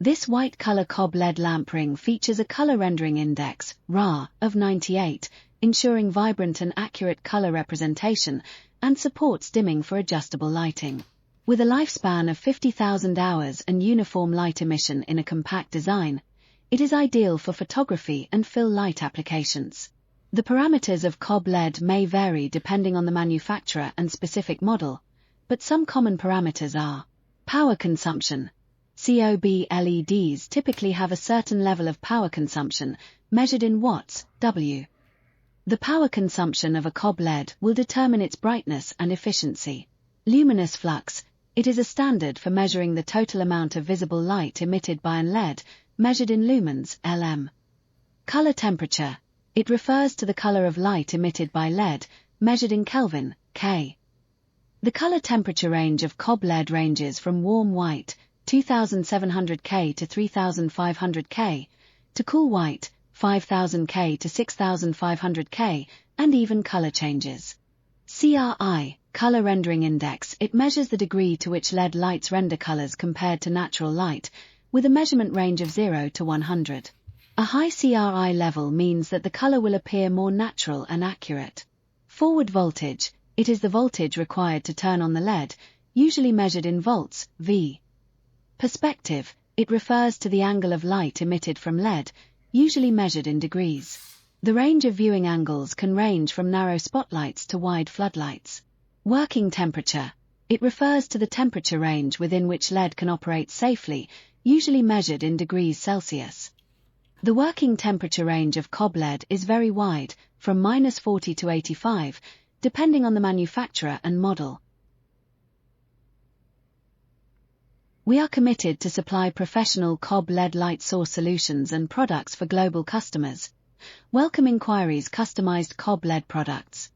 This white color COB LED lamp ring features a color rendering index, RA, of 98, ensuring vibrant and accurate color representation, and supports dimming for adjustable lighting. With a lifespan of 50,000 hours and uniform light emission in a compact design, it is ideal for photography and fill light applications. The parameters of COB LED may vary depending on the manufacturer and specific model, but some common parameters are: power consumption. COB LEDs typically have a certain level of power consumption, measured in watts, W. The power consumption of a COB LED will determine its brightness and efficiency. Luminous flux. It is a standard for measuring the total amount of visible light emitted by an LED, measured in lumens, LM. Color temperature. It refers to the color of light emitted by LED, measured in Kelvin, K. The color temperature range of COB LED ranges from warm white, 2700 K to 3500 K, to cool white, 5000 K to 6500 K, and even color changes. CRI, color rendering index. It measures the degree to which LED lights render colors compared to natural light, with a measurement range of 0 to 100. A high CRI level means that the color will appear more natural and accurate. Forward voltage. It is the voltage required to turn on the LED, usually measured in volts, V. Perspective. It refers to the angle of light emitted from LED, usually measured in degrees. The range of viewing angles can range from narrow spotlights to wide floodlights. Working temperature. It refers to the temperature range within which LED can operate safely, usually measured in degrees Celsius. The working temperature range of COB LED is very wide, from -40 to 85, depending on the manufacturer and model. We are committed to supply professional COB LED light source solutions and products for global customers. Welcome inquiries. Customized COB LED products.